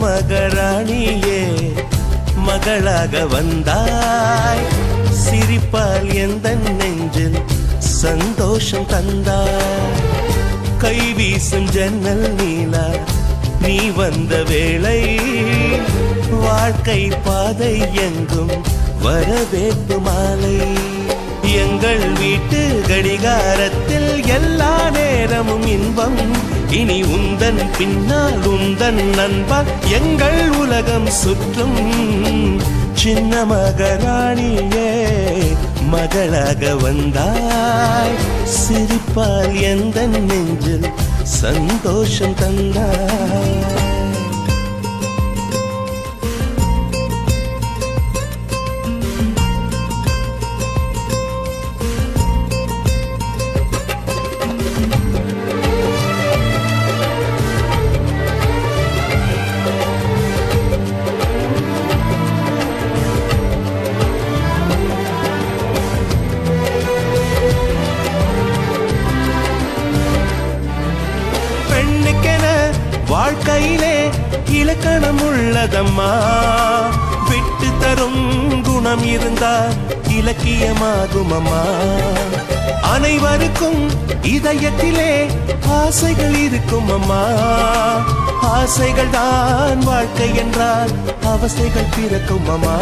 மகராணியே மகளாக வந்தாய், சிரிப்பால் எந்த நெஞ்சில் சந்தோஷம் தந்தாய். கை வீசும் ஜன்னல் நீலா நீ வந்த வேளை, வாழ்க்கை பாதை எங்கும் வரவேற்பு மாலை. எங்கள் வீட்டு கடிகாரத்தில் எல்லா நேரமும் இன்பம், இனி உந்தன் பின்னால் உந்தன் நண்பன் எங்கள் உலகம் சுற்றும். சின்ன மகராணியே மகளாக வந்தாய், சிரிப்பால் எந்த நெஞ்சில் சந்தோஷம் தந்தாய். வாழ்க்கையிலே இலக்கணம் உள்ளதம்மா, விட்டு தரும் குணம் இருந்தால் இலக்கியமாகும் அம்மா. அனைவருக்கும் இதயத்திலே ஆசைகள் இருக்கும் அம்மா, ஆசைகள் தான் வாழ்க்கை என்றால் அவசைகள் பிறக்கும் அம்மா.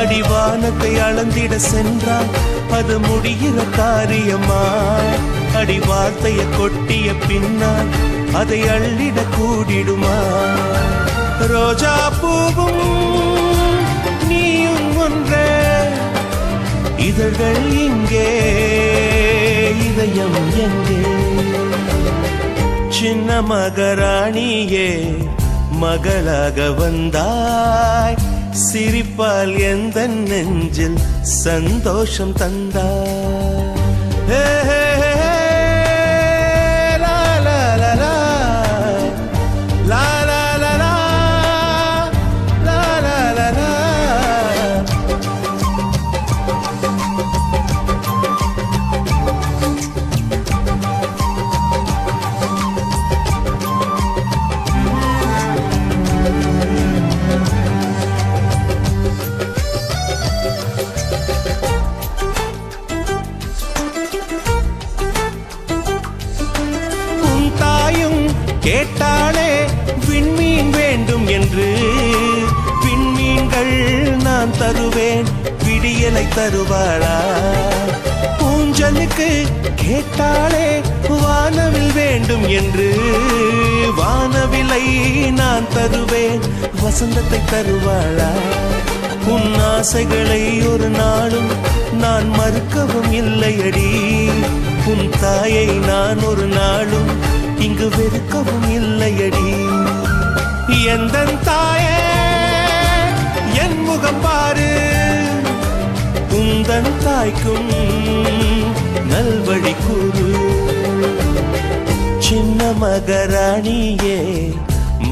அடிவானத்தை அளந்திட சென்றால் அது முடிகிற காரியம்மா, அடி வார்த்தையை கொட்டிய பின்னால் அதை அள்ளிட கூடிடுமா. ரோஜா பூவும் நீயும் ஒன்றே, இதழ்கள் இங்கே இதயம் எங்கே. சின்ன மகராணியே மகளாக வந்தாய், சிரிப்பால் எந்த நெஞ்சில் சந்தோஷம் தந்தாய். கேட்டாளே விண்மீன் வேண்டும் என்று, விண்மீன்கள் நான் தருவேன் விடியலை தருவாளா. ஊஞ்சலுக்கு கேட்டாளே வானவில் வேண்டும் என்று, வானவிலை நான் தருவேன் வசந்தத்தை தருவாளா. உன் ஆசைகளை ஒரு நாளும் நான் மறுக்கவும் இல்லையடி, உன் தாயை நான் ஒரு நாளும் இங்கு வெறுக்கவும் இல்லையடி. எந்த தாயே என் முகம் பாரு, உந்தன் தாய்க்கும் நல்வழி கூறு. சின்ன மகராணியே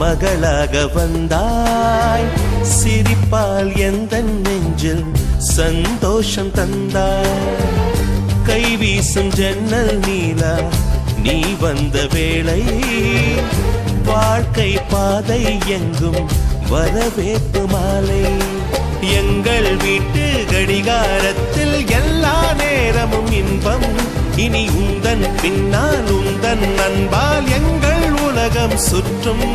மகளாக வந்தாய், சிரிப்பால் எந்த நெஞ்சில் சந்தோஷம் தந்தாய். கை வீசும் ஜன்னல் நீலா நீ வந்த வேளை, வாழ்க்கை பாதை எங்கும் வரவேற்பு மாலை. எங்கள் வீட்டு கடிகாரத்தில் எல்லா நேரமும் இன்பம், இனி உந்தன் பின்னால் உந்தன் நண்பால் எங்கள் உலகம் சுற்றும்.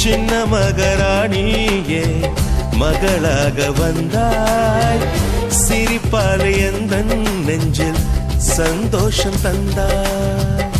சின்ன மகராணியே மகளாக வந்தாய், சிரிப்பால் எந்த நெஞ்சில் சந்தோஷம் தந்தாய்.